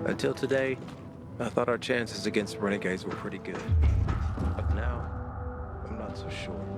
Until today, I thought our chances against renegades were pretty good. But now, I'm not so sure.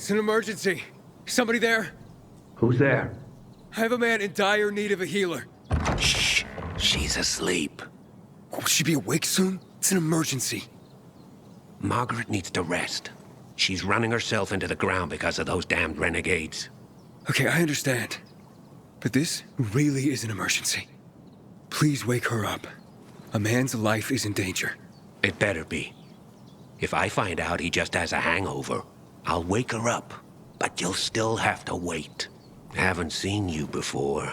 It's an emergency. Somebody there? Who's there? I have a man in dire need of a healer. Shh. She's asleep. Will she be awake soon? It's an emergency. Margaret needs to rest. She's running herself into the ground because of those damned renegades. Okay, I understand. But this really is an emergency. Please wake her up. A man's life is in danger. It better be. If I find out he just has a hangover, I'll wake her up. But you'll still have to wait. Haven't seen you before.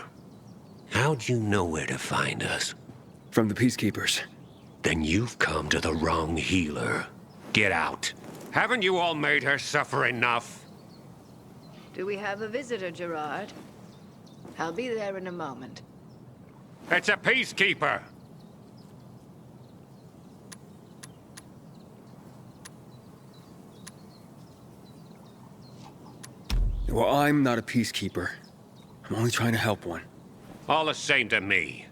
How'd you know where to find us? From the Peacekeepers. Then you've come to the wrong healer. Get out. Haven't you all made her suffer enough? Do we have a visitor, Gerard? I'll be there in a moment. It's a peacekeeper. Well, I'm not a peacekeeper. I'm only trying to help one. All the same to me.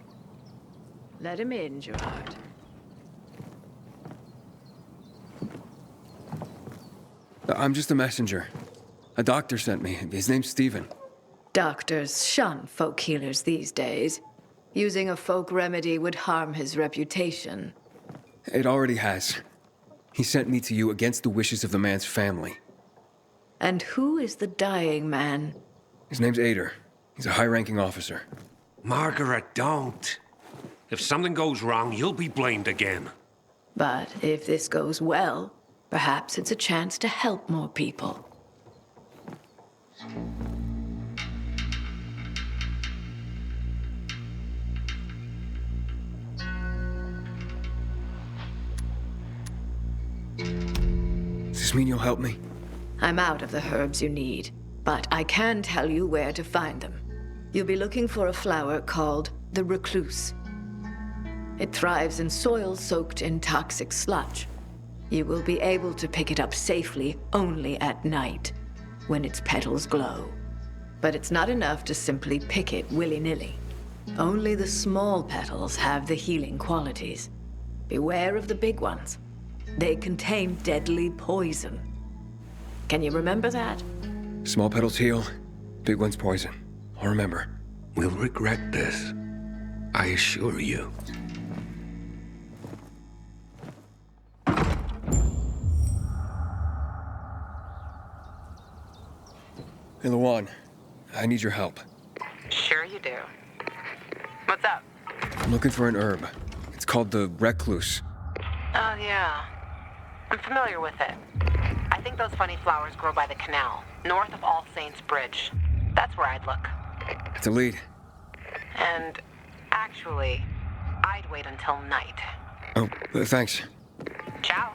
Let him in, Gerard. I'm just a messenger. A doctor sent me. His name's Stephen. Doctors shun folk healers these days. Using a folk remedy would harm his reputation. It already has. He sent me to you against the wishes of the man's family. And who is the dying man? His name's Ader. He's a high-ranking officer. Margaret, don't. If something goes wrong, you'll be blamed again. But if this goes well, perhaps it's a chance to help more people. Does this mean you'll help me? I'm out of the herbs you need, but I can tell you where to find them. You'll be looking for a flower called the recluse. It thrives in soil soaked in toxic sludge. You will be able to pick it up safely only at night, when its petals glow. But it's not enough to simply pick it willy-nilly. Only the small petals have the healing qualities. Beware of the big ones. They contain deadly poison. Can you remember that? Small petals heal, big ones poison. I'll remember. We'll regret this. I assure you. Hey, Lawan, I need your help. Sure you do. What's up? I'm looking for an herb. It's called the recluse. Oh, yeah. I'm familiar with it. I think those funny flowers grow by the canal, north of All Saints Bridge. That's where I'd look. It's a lead. And actually, I'd wait until night. Oh, thanks. Ciao.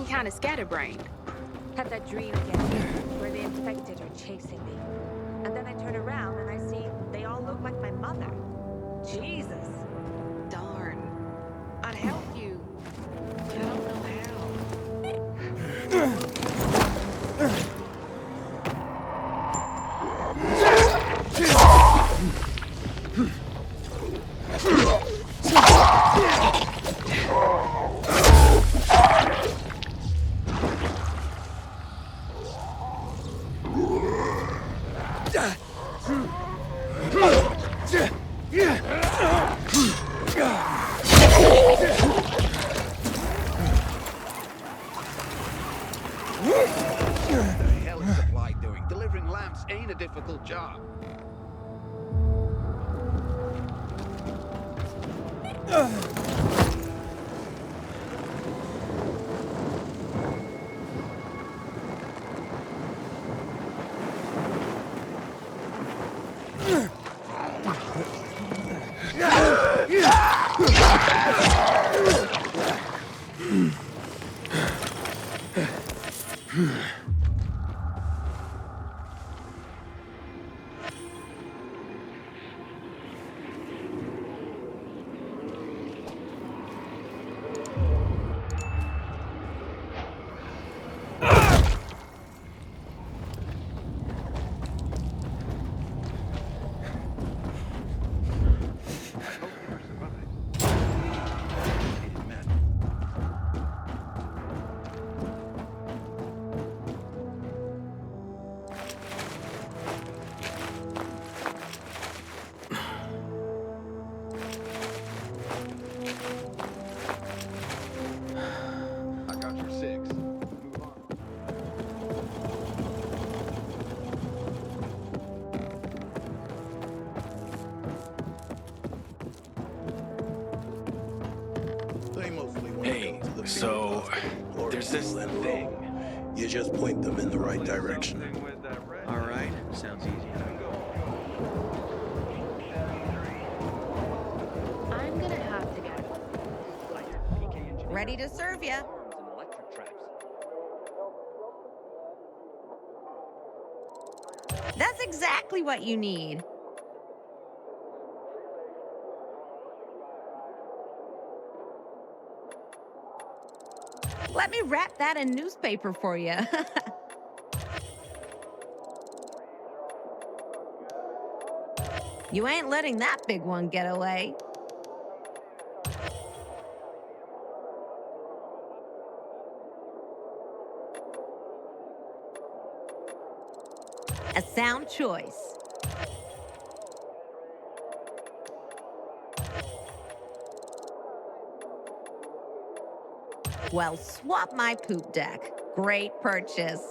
Kind of scatterbrained. Had that dream again, where the infected are chasing me. And then I turn around and I see they all look like my mother. Jesus. Darn. I'd help you. I don't know difficult job. So, there's this thing. You just point them in the right direction. All right, sounds easy. I'm gonna have to get Ready to serve ya. That's exactly what you need. Let me wrap that in newspaper for you. You ain't letting that big one get away. A sound choice. Well, swap my poop deck. Great purchase.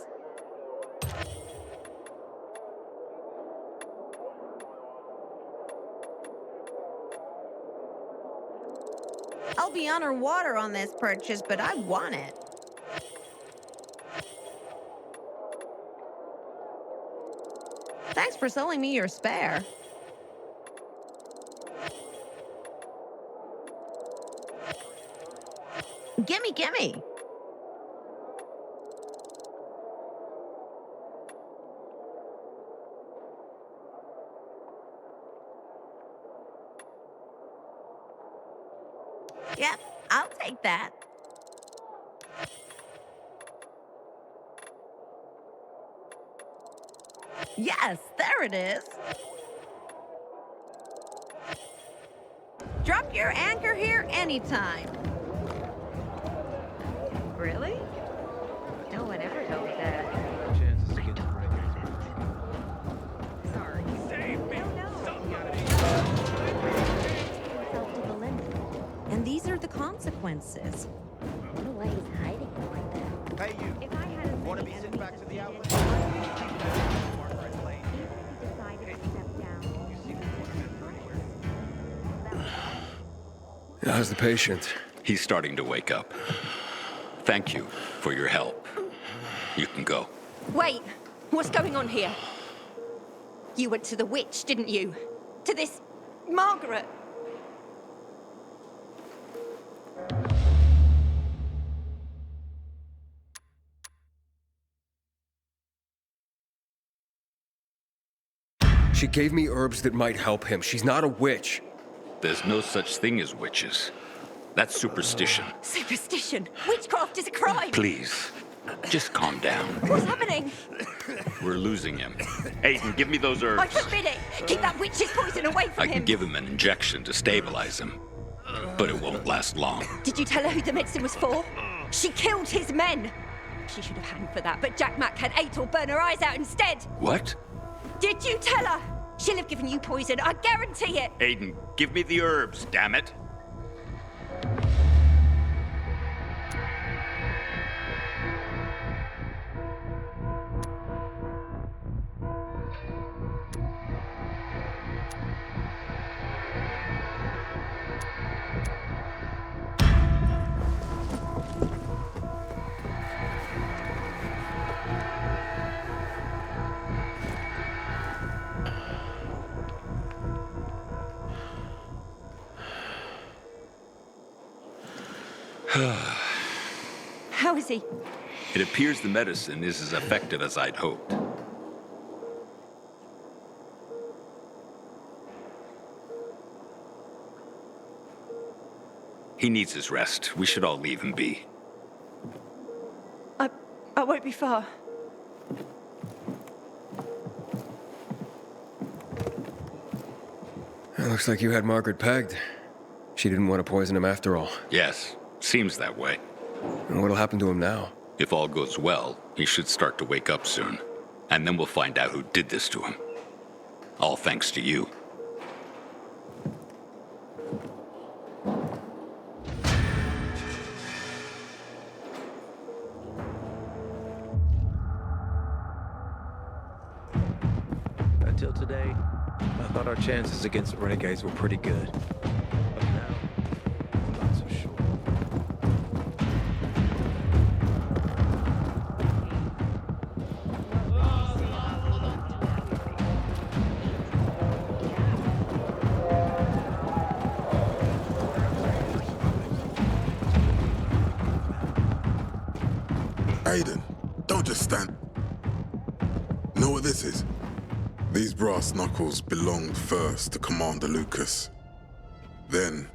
I'll be underwater on this purchase, but I want it. Thanks for selling me your spare. Gimme, gimme. Yep, I'll take that. Yes, there it is. Drop your anchor here anytime. Really? No one ever told me that. Our chances against renegades. Sorry. Save me! And these are the consequences. I don't know why he's hiding it like that. Hey, you. If I had as Want to many be sent enemies back as to the he outlet? did, Margaret Lane. even if he decided to step down. You see this one anywhere? How's the patient? He's starting to wake up. Thank you for your help. You can go. Wait, what's going on here? You went to the witch, didn't you? To this Margaret? She gave me herbs that might help him. She's not a witch. There's no such thing as witches. That's superstition. Superstition. Witchcraft is a crime. Please, just calm down. What's happening? We're losing him. Aiden, give me those herbs. I forbid it. Keep that witch's poison away from I him. can give him an injection to stabilize him, but it won't last long. Did you tell her who the medicine was for? She killed his men. She should have hanged for that, but Jack Mack had Atel burn her eyes out instead. What? Did you tell her? She'll have given you poison, I guarantee it. Aiden, give me the herbs, damn it. How is he? It appears the medicine is as effective as I'd hoped. He needs his rest. We should all leave him be. I won't be far. It looks like you had Margaret pegged. She didn't want to poison him after all. Yes, seems that way. And what'll happen to him now? If all goes well, he should start to wake up soon. And then we'll find out who did this to him. All thanks to you. Until today, I thought our chances against renegades were pretty good. But now, I'm not so sure. Aiden, don't just stand. Know what this is? These brass knuckles belonged first to Commander Lucas. Then,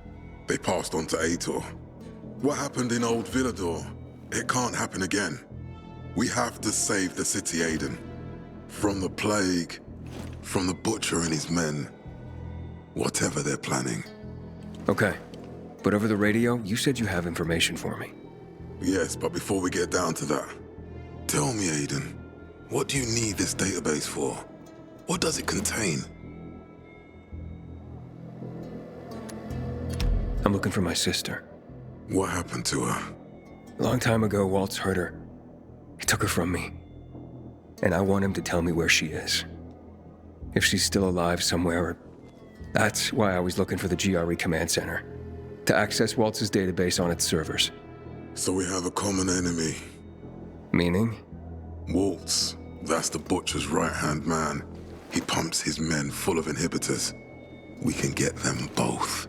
they passed on to Ator. What happened in Old Villador? It can't happen again. We have to save the city, Aiden. From the plague, from the Butcher and his men. whatever they're planning. Okay. But over the radio, you said you have information for me. Yes, but before we get down to that, tell me, Aiden, what do you need this database for? What does it contain? I'm looking for my sister. What happened to her? A long time ago, Waltz hurt her. He took her from me. And I want him to tell me where she is. If she's still alive somewhere. That's why I was looking for the GRE command center. To access Waltz's database on its servers. So we have a common enemy. Meaning? Waltz. That's the Butcher's right-hand man. He pumps his men full of inhibitors. We can get them both.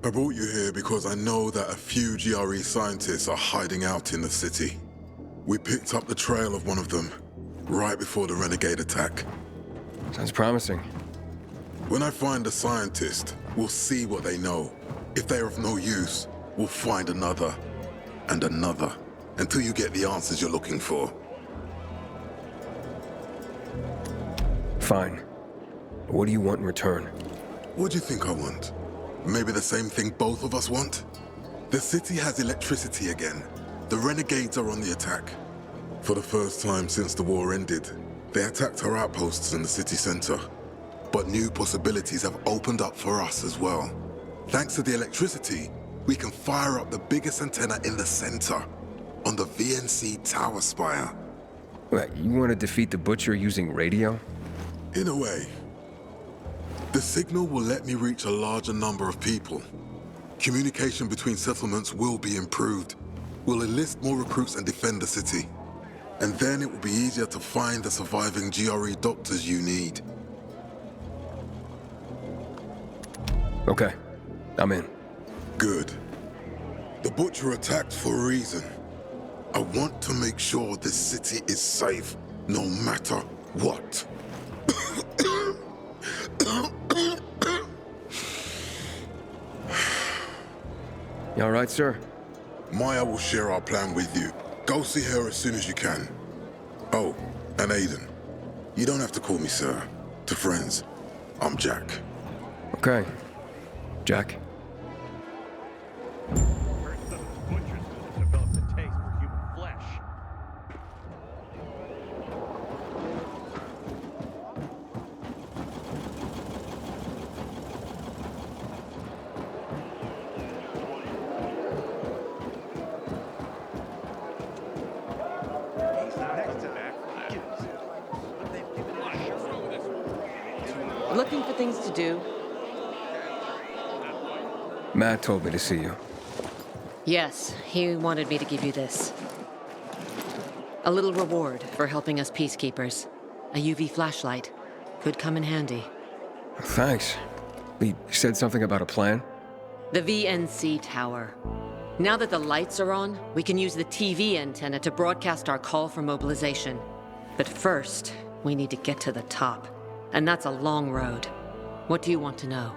I brought you here because I know that a few GRE scientists are hiding out in the city. We picked up the trail of one of them, right before the Renegade attack. Sounds promising. When I find a scientist, we'll see what they know. If they're of no use, we'll find another, and another, until you get the answers you're looking for. Fine. What do you want in return? What do you think I want? Maybe the same thing both of us want? The city has electricity again. The Renegades are on the attack. For the first time since the war ended, they attacked our outposts in the city center. But new possibilities have opened up for us as well. Thanks to the electricity, we can fire up the biggest antenna in the center, on the VNC tower spire. What, you want to defeat the Butcher using radio? In a way. The signal will let me reach a larger number of people. Communication between settlements will be improved. We'll enlist more recruits and defend the city. And then it will be easier to find the surviving GRE doctors you need. Okay, I'm in. Good. The Butcher attacked for a reason. I want to make sure this city is safe, no matter what. You all right, sir? Maya will share our plan with you. Go see her as soon as you can. Oh, and Aiden. You don't have to call me sir. To friends, I'm Jack. Okay. Jack. First of the butchers will develop a taste for human flesh. Next to that, Looking for things to do? Matt told me to see you. Yes, he wanted me to give you this. A little reward for helping us peacekeepers. A UV flashlight. Could come in handy. Thanks. He said something about a plan? The VNC tower. Now that the lights are on, we can use the TV antenna to broadcast our call for mobilization. But first, we need to get to the top. And that's a long road. What do you want to know?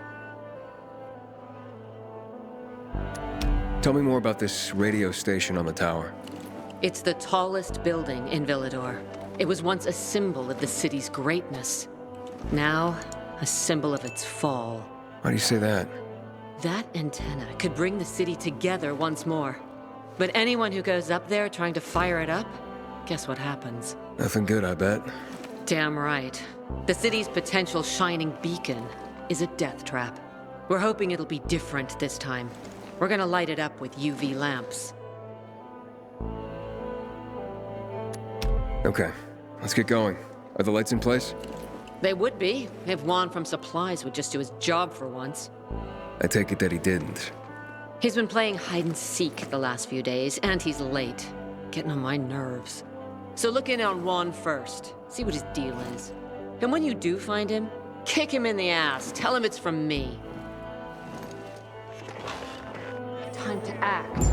Tell me more about this radio station on the tower. It's the tallest building in Villador. It was once a symbol of the city's greatness. Now, a symbol of its fall. Why do you say that? That antenna could bring the city together once more. But anyone who goes up there trying to fire it up, guess what happens? Nothing good, I bet. Damn right. The city's potential shining beacon is a death trap. We're hoping it'll be different this time. We're gonna light it up with UV lamps. Okay, let's get going. Are the lights in place? They would be, if Juan from Supplies would just do his job for once. I take it that he didn't. He's been playing hide and seek the last few days, and he's late. Getting on my nerves. So look in on Juan first. See what his deal is. And when you do find him, kick him in the ass. Tell him it's from me. Time to act.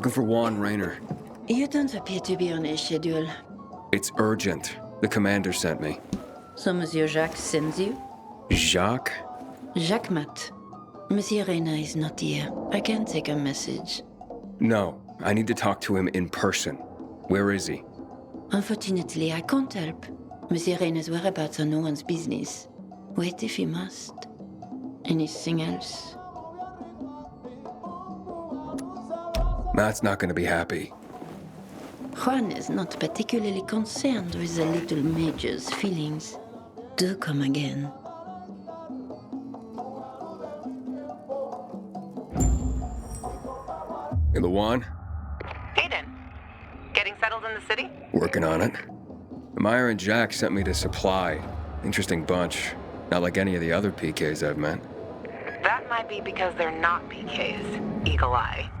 Looking for Juan Rayner. You don't appear to be on a schedule. It's urgent. The commander sent me. So Monsieur Jacques sends you? Jacques? Jacques Mat. Monsieur Reyna is not here. I can't take a message. No, I need to talk to him in person. Where is he? Unfortunately, I can't help. Monsieur Reyna's whereabouts are no one's business. Wait if he must. Anything else? Matt's not gonna be happy. Juan is not particularly concerned with the little major's feelings. Do come again. Hey, Luan? Aiden, getting settled in the city? Working on it. Meyer and Jack sent me to Supply. Interesting bunch. Not like any of the other PKs I've met. That might be because they're not PKs, Eagle Eye.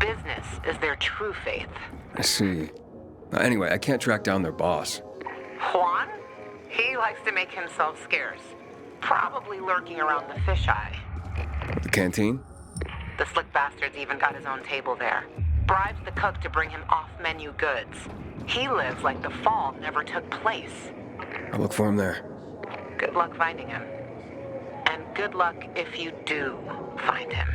Business is their true faith. I see. Anyway, I can't track down their boss. Juan? He likes to make himself scarce. Probably lurking around the fisheye. The canteen? The slick bastard's even got his own table there. Bribes the cook to bring him off-menu goods. He lives like the fall never took place. I'll look for him there. Good luck finding him. And good luck if you do find him.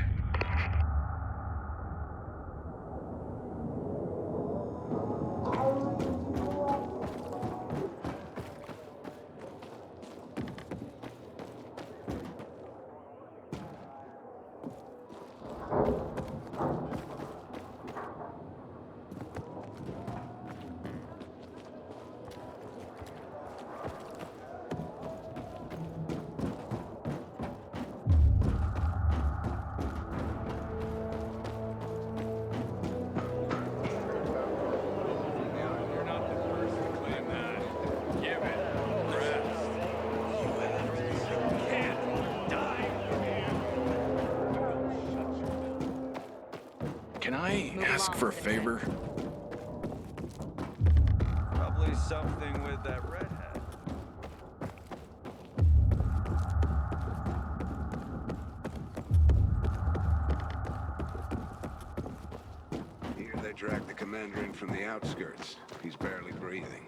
Can I ask for a favor? Probably something with that redhead. Here they dragged the commander in from the outskirts. He's barely breathing.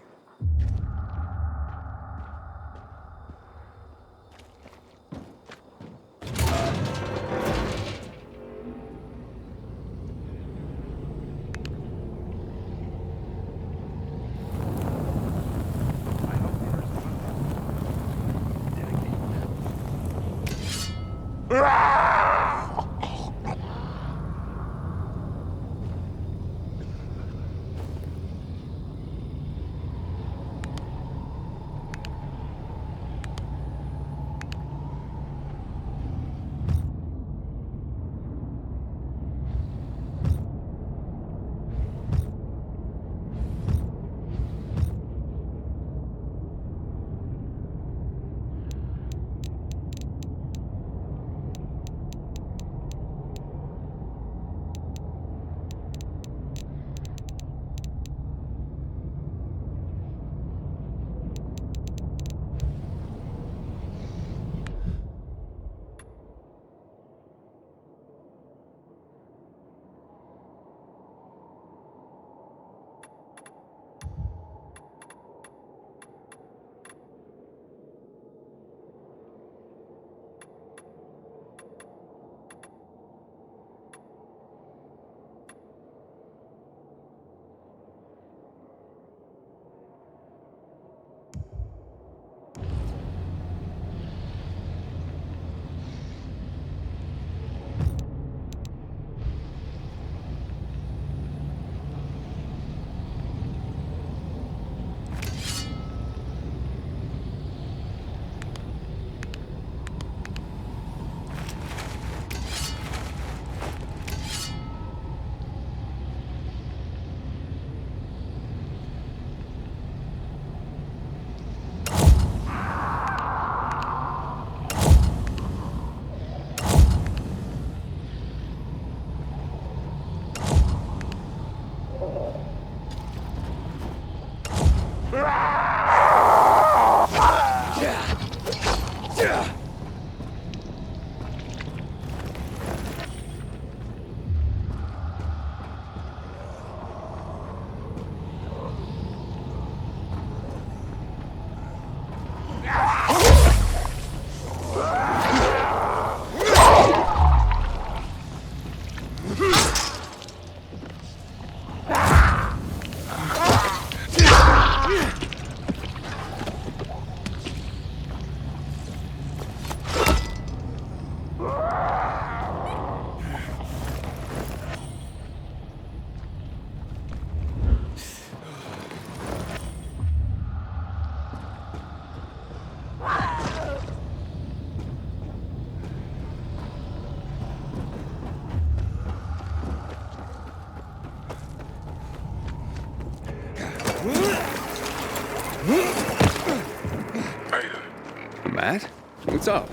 What's up?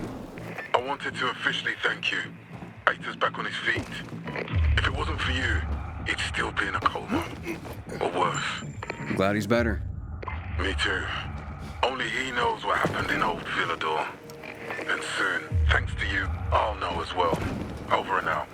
I wanted to officially thank you. Aita's back on his feet. If it wasn't for you, he'd still be in a coma. Or worse. I'm glad he's better. Me too. Only he knows what happened in old Villador. And soon, thanks to you, I'll know as well. Over and out.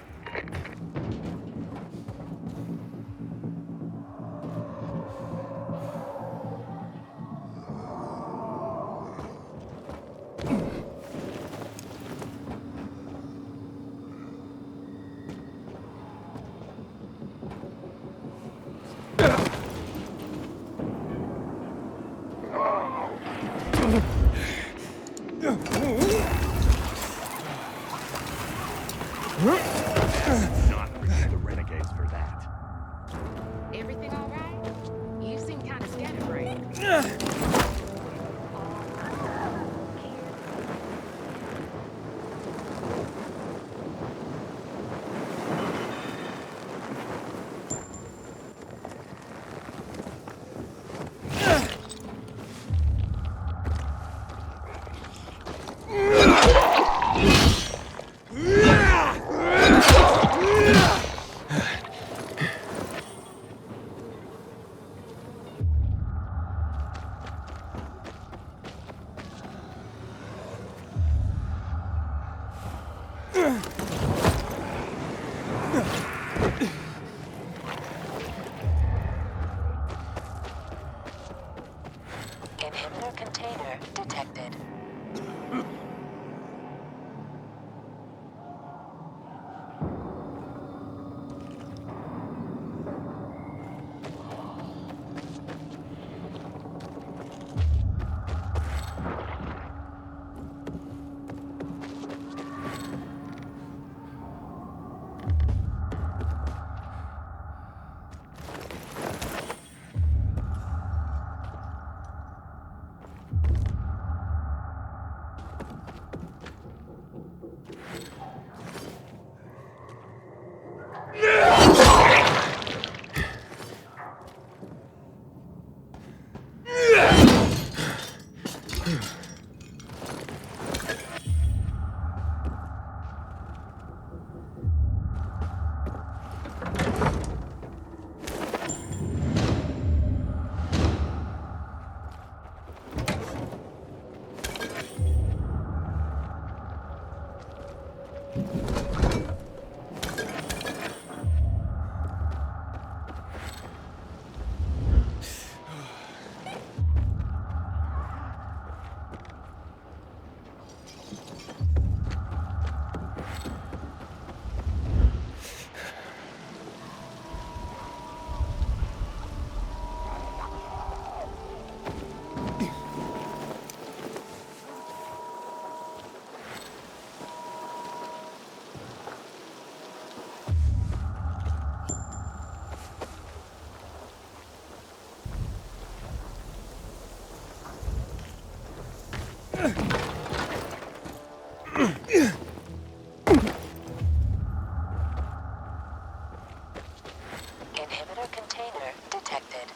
Not forget the renegades for that. Everything all right? You seem kind of scatterbrained. Inhibitor container detected. Inhibitor container detected.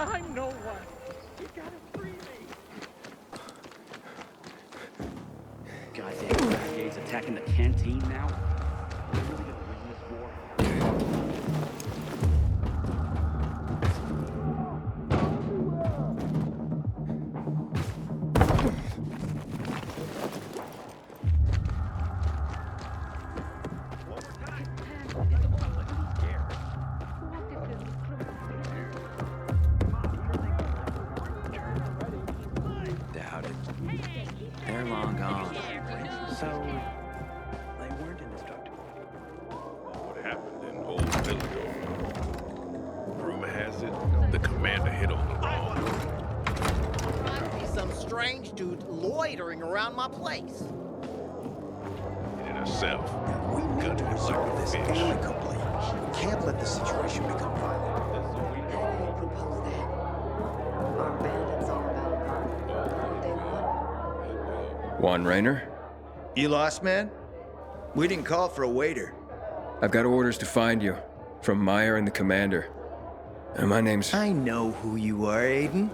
I'm no one. You gotta free me. Goddamn renegades attacking the canteen now? We're really gonna win this war? Doubt it. They're long gone. So, they weren't indestructible. What happened in Old Philly? Rumor has it, the commander hit on the wrong. Might be some strange dude loitering around my place. In herself. We need to resolve this amicably. We can't let the situation become violent. Propose that. Our bandits all about fun. They won. Juan Raynor? You lost, man? We didn't call for a waiter. I've got orders to find you. From Meyer and the commander. And my name's... I know who you are, Aiden.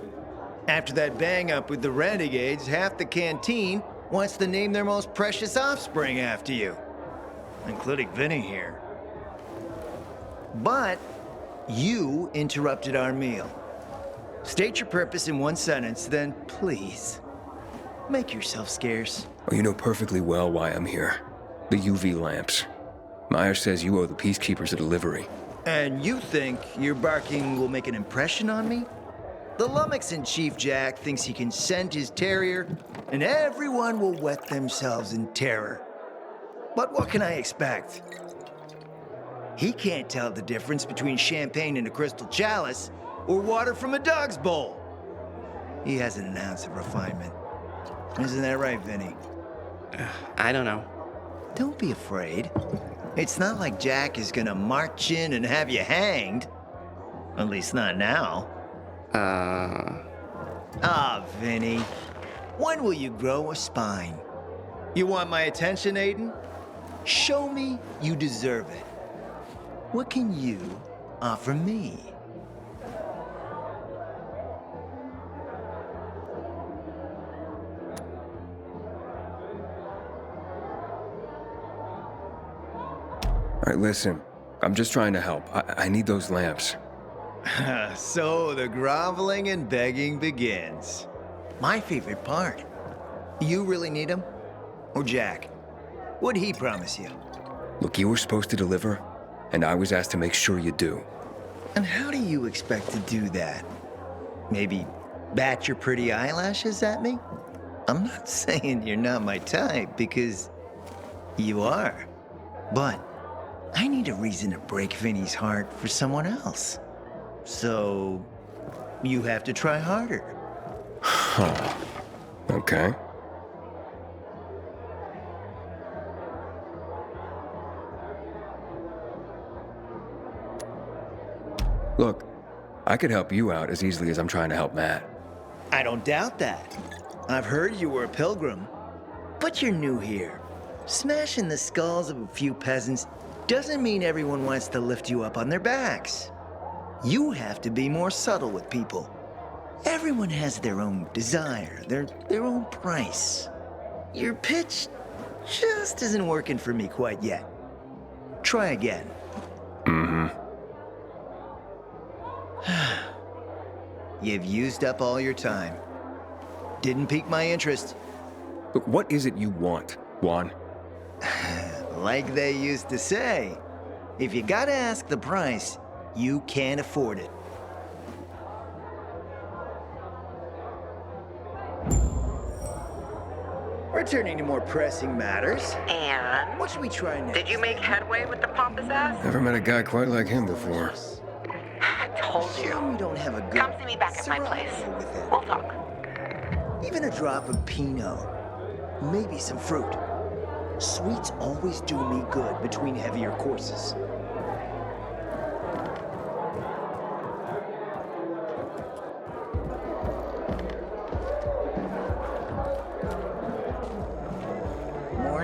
After that bang-up with the renegades, half the canteen wants to name their most precious offspring after you. Including Vinny here. But you interrupted our meal. State your purpose in one sentence, then please, make yourself scarce. Oh, you know perfectly well why I'm here. The UV lamps. Meyer says you owe the Peacekeepers a delivery. And you think your barking will make an impression on me? The Lummox-in-Chief Jack thinks he can scent his terrier, and everyone will wet themselves in terror. But what can I expect? He can't tell the difference between champagne in a crystal chalice or water from a dog's bowl. He hasn't an ounce of refinement. Isn't that right, Vinny? I don't know. Don't be afraid. It's not like Jack is gonna march in and have you hanged. At least not now. Vinny. When will you grow a spine? You want my attention, Aiden? Show me you deserve it. What can you offer me? All right, listen. I'm just trying to help. I need those lamps. So the groveling and begging begins. My favorite part. You really need him? Or Jack? What'd he promise you? Look, you were supposed to deliver, and I was asked to make sure you do. And how do you expect to do that? Maybe bat your pretty eyelashes at me? I'm not saying you're not my type, because you are. But I need a reason to break Vinny's heart for someone else. So you have to try harder. Huh. Okay. Look, I could help you out as easily as I'm trying to help Matt. I don't doubt that. I've heard you were a pilgrim. But you're new here. Smashing the skulls of a few peasants doesn't mean everyone wants to lift you up on their backs. You have to be more subtle with people. Everyone has their own desire, their own price. Your pitch just isn't working for me quite yet. Try again. Mm-hmm. You've used up all your time. Didn't pique my interest. But what is it you want, Juan? Like they used to say, if you gotta ask the price, you can't afford it. Returning to more pressing matters. And? What should we try next? Did you make headway with the pompous ass? Never met a guy quite like him before. I told you. We don't have a good... Come see me back at my place. We'll talk. Even a drop of Pinot. Maybe some fruit. Sweets always do me good between heavier courses.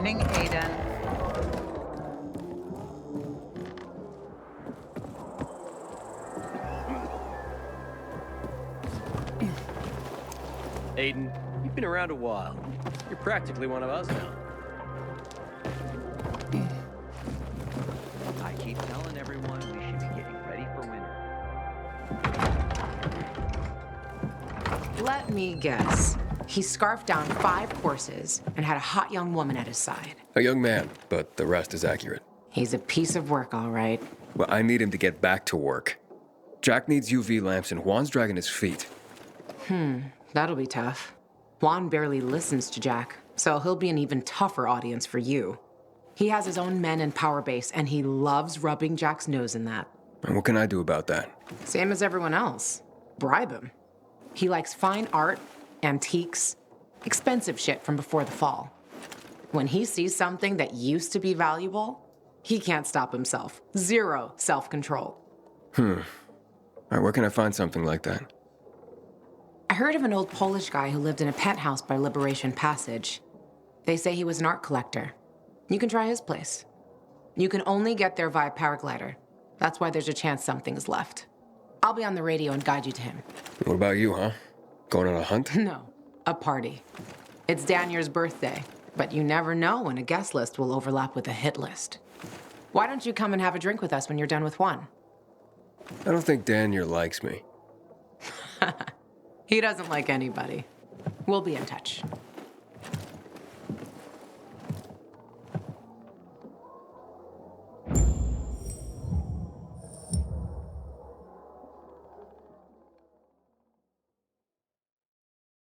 Morning, Aiden. Aiden, you've been around a while. You're practically one of us now. I keep telling everyone we should be getting ready for winter. Let me guess. He scarfed down 5 courses and had a hot young woman at his side. A young man, but the rest is accurate. He's a piece of work, all right. Well, I need him to get back to work. Jack needs UV lamps and Juan's dragging his feet. That'll be tough. Juan barely listens to Jack, so he'll be an even tougher audience for you. He has his own men and power base, and he loves rubbing Jack's nose in that. And what can I do about that? Same as everyone else. Bribe him. He likes fine art, antiques, expensive shit from before the fall. When he sees something that used to be valuable, he can't stop himself. 0 self-control. All right, where can I find something like that? I heard of an old Polish guy who lived in a penthouse by Liberation Passage. They say he was an art collector. You can try his place. You can only get there via paraglider. That's why there's a chance something's left. I'll be on the radio and guide you to him. What about you, huh? Going on a hunt? No, a party. It's Danier's birthday, but you never know when a guest list will overlap with a hit list. Why don't you come and have a drink with us when you're done with one? I don't think Danier likes me. He doesn't like anybody. We'll be in touch.